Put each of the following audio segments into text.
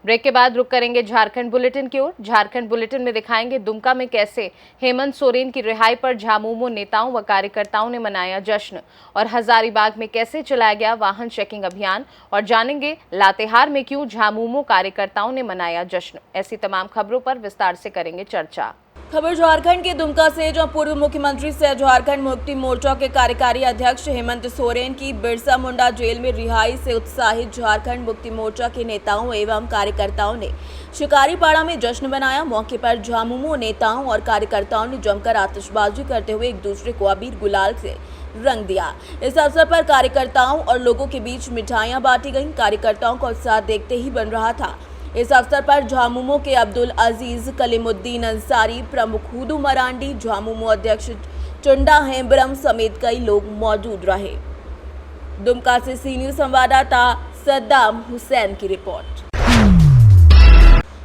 Break के बाद रुक करेंगे झारखंड बुलेटिन की ओर। झारखंड बुलेटिन में दिखाएंगे दुमका में कैसे हेमंत सोरेन की रिहाई पर झामुमो नेताओं व कार्यकर्ताओं ने मनाया जश्न, और हजारीबाग में कैसे चलाया गया वाहन चेकिंग अभियान, और जानेंगे लातेहार में क्यों झामुमो कार्यकर्ताओं ने मनाया जश्न। ऐसी तमाम खबरों पर विस्तार से करेंगे चर्चा। खबर झारखंड के दुमका से, जहां पूर्व मुख्यमंत्री सह झारखंड मुक्ति मोर्चा के कार्यकारी अध्यक्ष हेमंत सोरेन की बिरसा मुंडा जेल में रिहाई से उत्साहित झारखंड मुक्ति मोर्चा के नेताओं एवं कार्यकर्ताओं ने शिकारीपाड़ा में जश्न मनाया। मौके पर झामुमो नेताओं और कार्यकर्ताओं ने जमकर आतिशबाजी करते हुए एक दूसरे को अबीर गुलाल से रंग दिया। इस अवसर पर कार्यकर्ताओं और लोगों के बीच मिठाइयां बांटी गईं। कार्यकर्ताओं का उत्साह देखते ही बन रहा था। इस अवसर पर झामुमो के अब्दुल अजीज, कलीमुद्दीन अंसारी, प्रमुख हुदू मरांडी, झामुमो अध्यक्ष चुंडा हेम्ब्रम समेत कई लोग मौजूद रहे। दुमका से सीनियर संवाददाता सद्दाम हुसैन की रिपोर्ट।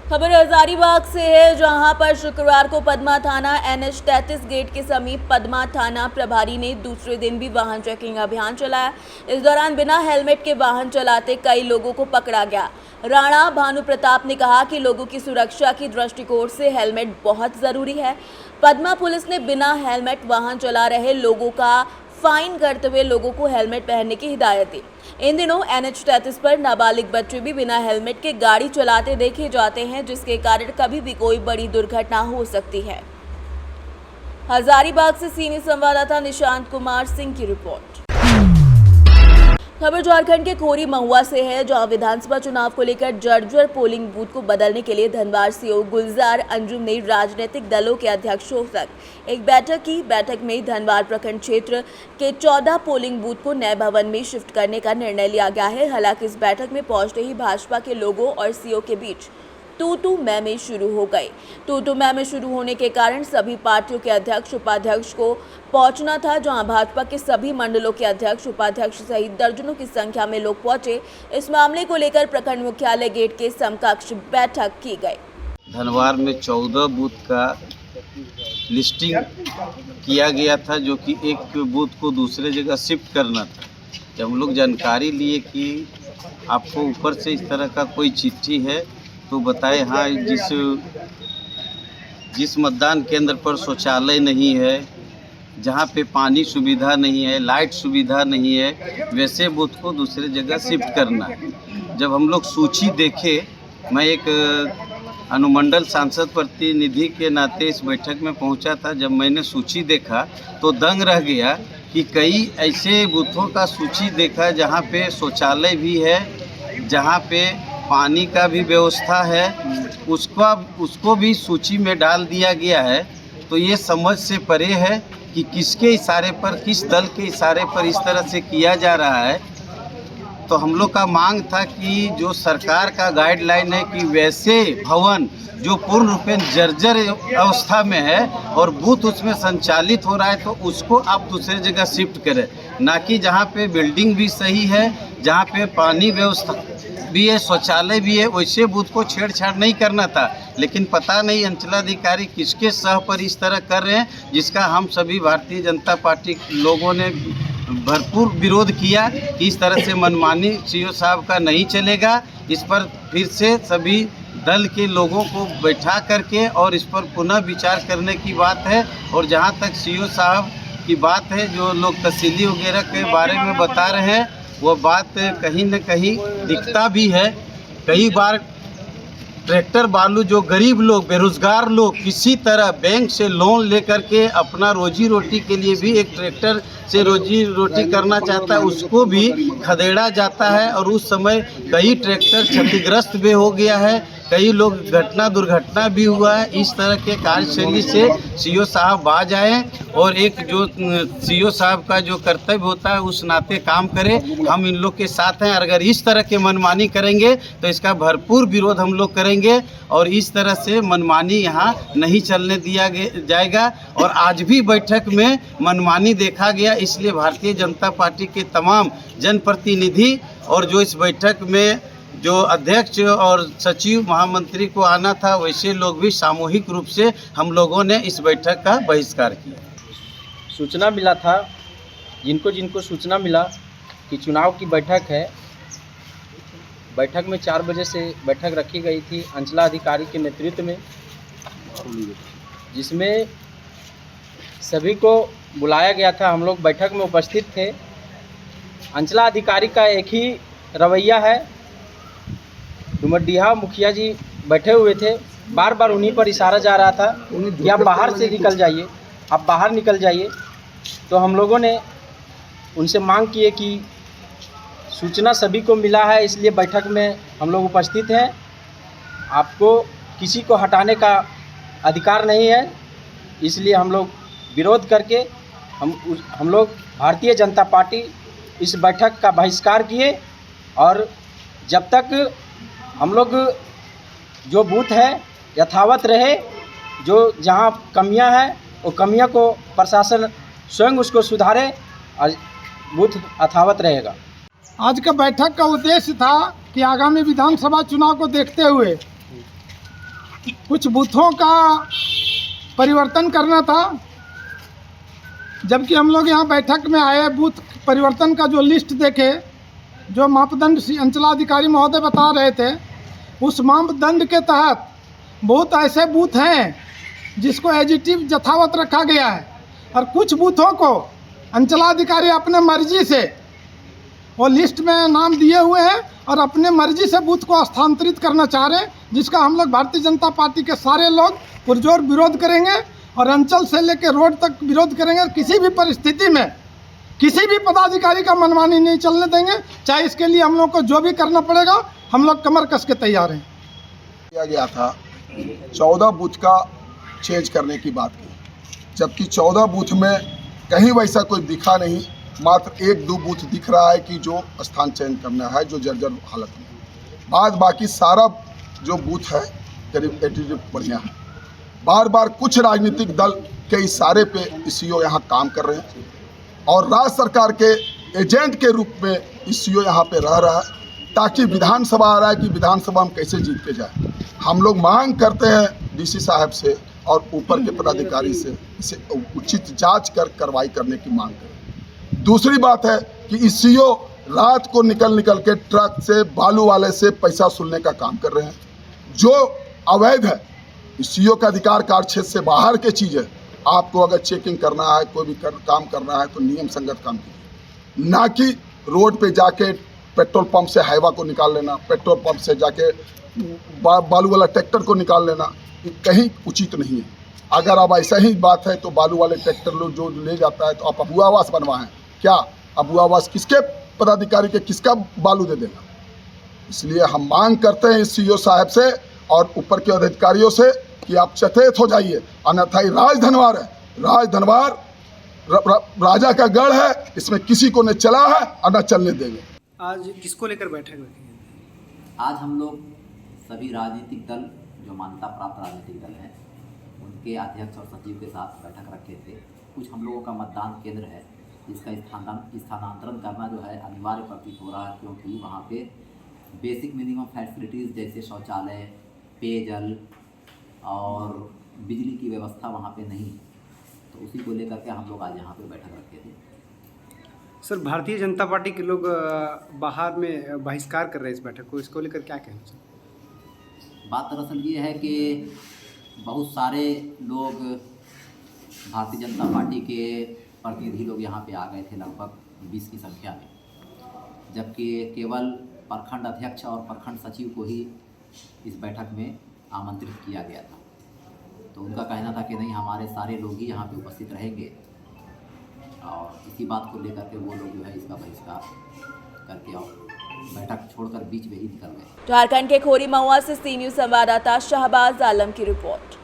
खबर हजारीबाग से है, जहां पर शुक्रवार को पद्मा थाना NH 33 गेट के समीप पद्मा थाना प्रभारी ने दूसरे दिन भी वाहन चेकिंग अभियान चलाया। इस दौरान बिना हेलमेट के वाहन चलाते कई लोगों को पकड़ा गया। राणा भानु प्रताप ने कहा कि लोगों की सुरक्षा की दृष्टिकोण से हेलमेट बहुत जरूरी है। पद्मा पुलिस ने बिना हेलमेट वाहन चला रहे लोगों का फाइन करते हुए लोगों को हेलमेट पहनने की हिदायत दी। इन दिनों NH 33 पर नाबालिग बच्चे भी बिना हेलमेट के गाड़ी चलाते देखे जाते हैं, जिसके कारण कभी भी कोई बड़ी दुर्घटना हो सकती है। हजारीबाग से सीनियर संवाददाता निशांत कुमार सिंह की रिपोर्ट। खबर झारखंड के खोरी महुआ से है, जहां विधानसभा चुनाव को लेकर जर्जर पोलिंग बूथ को बदलने के लिए धनबाद सीओ गुलजार अंजुम ने राजनीतिक दलों के अध्यक्षों तक एक बैठक की। बैठक में धनबाद प्रखंड क्षेत्र के 14 पोलिंग बूथ को नए भवन में शिफ्ट करने का निर्णय लिया गया है। हालांकि इस बैठक में पहुंचते ही भाजपा के लोगों और सीओ के बीच तू मैं शुरू हो गई। तू मैं शुरू होने के कारण सभी पार्टियों के अध्यक्ष उपाध्यक्ष को पहुंचना था, जहां भाजपा के सभी मंडलों के अध्यक्ष उपाध्यक्ष सहित दर्जनों की संख्या में लोग पहुंचे। इस मामले को लेकर प्रखंड मुख्यालय गेट के समकक्ष बैठक की गई। धनबाद में 14 बूथ का लिस्टिंग किया गया था, जो कि एक बूथ को दूसरे जगह शिफ्ट करना था। जब हम लोग जानकारी लिए कि आपको ऊपर से इस तरह का कोई चिट्ठी है, तो बताए हाँ, जिस मतदान केंद्र पर शौचालय नहीं है, जहाँ पे पानी सुविधा नहीं है, लाइट सुविधा नहीं है, वैसे बूथ को दूसरे जगह शिफ्ट करना है। जब हम लोग सूची देखे, मैं एक अनुमंडल सांसद प्रतिनिधि के नाते इस बैठक में पहुंचा था। जब मैंने सूची देखा तो दंग रह गया कि कई ऐसे बूथों का सूची देखा जहाँ पे शौचालय भी है, जहाँ पे पानी का भी व्यवस्था है, उसको भी सूची में डाल दिया गया है। तो ये समझ से परे है कि किसके इशारे पर, किस दल के इशारे पर इस तरह से किया जा रहा है। तो हम लोग का मांग था कि जो सरकार का गाइडलाइन है कि वैसे भवन जो पूर्ण रूपेण जर्जर अवस्था में है और बूथ उसमें संचालित हो रहा है, तो उसको आप दूसरे जगह शिफ्ट करें, ना कि जहाँ पे बिल्डिंग भी सही है, जहाँ पे पानी व्यवस्था भी है, शौचालय भी है, वैसे बूथ को छेड़छाड़ नहीं करना था। लेकिन पता नहीं अंचलाधिकारी किसके सह पर इस तरह कर रहे हैं, जिसका हम सभी भारतीय जनता पार्टी लोगों ने भरपूर विरोध किया कि इस तरह से मनमानी सीओ साहब का नहीं चलेगा। इस पर फिर से सभी दल के लोगों को बैठा करके और इस पर पुनः विचार करने की बात है। और जहां तक सीओ साहब की बात है, जो लोग तहसीली वगैरह के बारे में बता रहे हैं, वो बात कहीं न कहीं दिखता भी है। कई बार ट्रैक्टर बालू जो गरीब लोग, बेरोजगार लोग किसी तरह बैंक से लोन लेकर के अपना रोजी रोटी के लिए भी एक ट्रैक्टर से रोजी रोटी करना चाहता है, उसको भी खदेड़ा जाता है। और उस समय कई ट्रैक्टर क्षतिग्रस्त भी हो गया है, कई लोग दुर्घटना भी हुआ है। इस तरह के कार्यशैली से सीओ साहब बाज आए और एक जो सीओ साहब का जो कर्तव्य होता है उस नाते काम करें। हम इन लोग के साथ हैं। अगर इस तरह के मनमानी करेंगे तो इसका भरपूर विरोध हम लोग करेंगे और इस तरह से मनमानी यहाँ नहीं चलने दिया जाएगा। और आज भी बैठक में मनमानी देखा गया, इसलिए भारतीय जनता पार्टी के तमाम जनप्रतिनिधि और जो इस बैठक में जो अध्यक्ष और सचिव महामंत्री को आना था, वैसे लोग भी सामूहिक रूप से हम लोगों ने इस बैठक का बहिष्कार किया। सूचना मिला था, जिनको जिनको सूचना मिला कि चुनाव की बैठक है, बैठक में 4 बजे से बैठक रखी गई थी अंचलाधिकारी के नेतृत्व में, जिसमें सभी को बुलाया गया था। हम लोग बैठक में उपस्थित थे। अंचलाधिकारी का एक ही रवैया है, डुमरडीहा मुखिया जी बैठे हुए थे, बार बार उन्हीं पर इशारा जा रहा था कि आप बाहर से निकल जाइए, आप बाहर निकल जाइए। तो हम लोगों ने उनसे मांग की है कि सूचना सभी को मिला है, इसलिए बैठक में हम लोग उपस्थित हैं। आपको किसी को हटाने का अधिकार नहीं है, इसलिए हम लोग विरोध करके हम लोग भारतीय जनता पार्टी इस बैठक का बहिष्कार किए। और जब तक हम लोग जो बूथ है यथावत रहे, जो जहां कमियां हैं वो कमियां को प्रशासन स्वयं उसको सुधारे और बूथ यथावत रहेगा। आज का बैठक का उद्देश्य था कि आगामी विधानसभा चुनाव को देखते हुए कुछ बूथों का परिवर्तन करना था। जबकि हम लोग यहाँ बैठक में आए, बूथ परिवर्तन का जो लिस्ट देखे, जो मापदंड अंचलाधिकारी महोदय बता रहे थे, उस मापदंड के तहत बहुत ऐसे बूथ हैं जिसको एजिटिव यथावत रखा गया है, और कुछ बूथों को अंचलाधिकारी अपने मर्जी से वो लिस्ट में नाम दिए हुए हैं और अपने मर्जी से बूथ को स्थानांतरित करना चाह रहे हैं, जिसका हम लोग भारतीय जनता पार्टी के सारे लोग पुरजोर विरोध करेंगे और अंचल से लेकर रोड तक विरोध करेंगे। किसी भी परिस्थिति में किसी भी पदाधिकारी का मनमानी नहीं चलने देंगे, चाहे इसके लिए हम लोग को जो भी करना पड़ेगा, हम लोग कमर कस के तैयार हैं। किया गया था 14 बूथ का चेंज करने की बात की, जबकि 14 बूथ में कहीं वैसा कोई दिखा नहीं, मात्र 1-2 बूथ दिख रहा है कि जो स्थान चयन करना है, जो जर्जर हालत में। बाद बाकी सारा जो बूथ है करीब एटीट्यूड बढ़िया है। बार बार कुछ राजनीतिक दल के इशारे पे ईसीओ यहाँ काम कर रहे हैं और राज्य सरकार के एजेंट के रूप में ईसीओ यहाँ पे रह रहा है, ताकि विधानसभा आ रहा है कि विधानसभा हम कैसे जीत के जाए। हम लोग मांग करते हैं डीसी साहब से और ऊपर के पदाधिकारी से, इसे उचित जांच कर कार्रवाई करने की मांग करें। दूसरी बात है कि ईसीओ रात को निकल के ट्रक से, बालू वाले से पैसा वसूलने का काम कर रहे हैं, जो अवैध है। ईसीओ का अधिकार कार्य क्षेत्र से बाहर की चीज़ है। आपको अगर चेकिंग करना है, कोई भी काम करना है, तो नियम संगत काम कीजिए, ना कि रोड पे जाके पेट्रोल पंप से हाईवा को निकाल लेना, पेट्रोल पंप से जाके बालू वाला ट्रैक्टर को निकाल लेना, ये कहीं उचित नहीं है। अगर अब ऐसा ही बात है तो बालू वाले ट्रैक्टर लोग जो ले जाता है तो आप अबू आवास बनवाएं क्या? अबू आवास किसके पदाधिकारी के किसका बालू दे देगा? इसलिए हम मांग करते हैं सीईओ साहब से और ऊपर के अधिकारियों से कि आप सचेत हो जाइए, अन्यथा राजधनवार है, राजधनवार राजा का गढ़ है, इसमें किसी को न चला है और न चलने देंगे। आज किसको लेकर बैठक रखी है? आज हम लोग सभी राजनीतिक दल, जो मान्यता प्राप्त राजनीतिक दल हैं, उनके अध्यक्ष और सचिव के साथ बैठक रखे थे। कुछ हम लोगों का मतदान केंद्र है, जिसका स्थानांतरण करना जो है अनिवार्य प्रतीत हो रहा है, क्योंकि वहाँ पे बेसिक मिनिमम फैसिलिटीज़ जैसे शौचालय, पेयजल और बिजली की व्यवस्था वहाँ पे नहीं, तो उसी को लेकर के हम लोग आज यहाँ पे बैठक रखे थे। सर, भारतीय जनता पार्टी के लोग बाहर में बहिष्कार कर रहे हैं इस बैठक को, इसको लेकर क्या कहना चाहिए? बात दरअसल ये है कि बहुत सारे लोग भारतीय जनता पार्टी के प्रतिनिधि लोग यहाँ पे आ गए थे, लगभग 20 की संख्या में, जबकि केवल प्रखंड अध्यक्ष और प्रखंड सचिव को ही इस बैठक में आमंत्रित किया गया था। तो उनका कहना था कि नहीं, हमारे सारे लोग ही यहाँ पे उपस्थित रहेंगे, और इसी बात को लेकर के वो लोग जो है इसका बहिष्कार करके और बैठक छोड़कर बीच में ही निकल गए। झारखंड के खोरी महुआ से सी न्यूज संवाददाता शहबाज आलम की रिपोर्ट।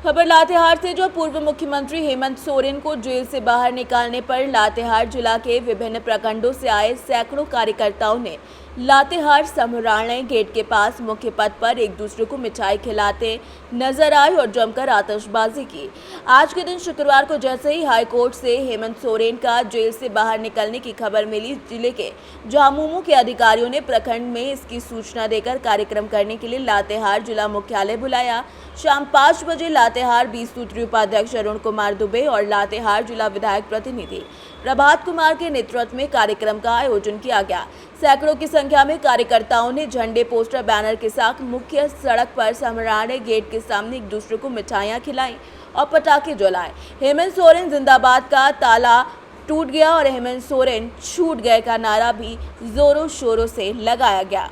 खबर लातेहार से, जो पूर्व मुख्यमंत्री हेमंत सोरेन को जेल से बाहर निकालने पर लातेहार जिला के विभिन्न प्रखंडों से आए सैकड़ों कार्यकर्ताओं ने लातेहार समराणे गेट के पास मुख्य पथ पर एक दूसरे को मिठाई खिलाते नजर आए और जमकर आतिशबाजी की। आज के दिन शुक्रवार को जैसे ही हाई कोर्ट से हेमंत सोरेन का जेल से बाहर निकलने की खबर मिली, जिले के झामुमो के अधिकारियों ने प्रखंड में इसकी सूचना देकर कार्यक्रम करने के लिए लातेहार जिला मुख्यालय बुलाया। शाम 5 बजे लातेहार 20 सूत्री उपाध्यक्ष अरुण कुमार दुबे और लातेहार जिला विधायक प्रतिनिधि प्रभात कुमार के नेतृत्व में कार्यक्रम का आयोजन किया गया। सैकड़ों की संख्या में कार्यकर्ताओं ने झंडे, पोस्टर, बैनर के साथ मुख्य सड़क पर समराणे गेट के सामने एक दूसरे को मिठाइयां खिलाई और पटाखे जलाए। हेमंत सोरेन जिंदाबाद का ताला टूट गया और हेमंत सोरेन छूट गए का नारा भी जोरों शोरों से लगाया गया।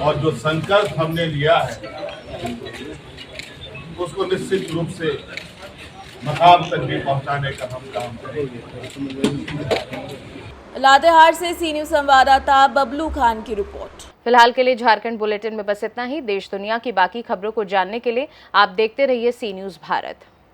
और जो संकल्प हमने लिया है उसको निश्चित रूप से मकाम तक भी पहुंचाने का हम काम करेंगे। लातेहार से सी न्यूज़ संवाददाता बबलू खान की रिपोर्ट। फिलहाल के लिए झारखंड बुलेटिन में बस इतना ही। देश दुनिया की बाकी खबरों को जानने के लिए आप देखते रहिए सी न्यूज़ भारत।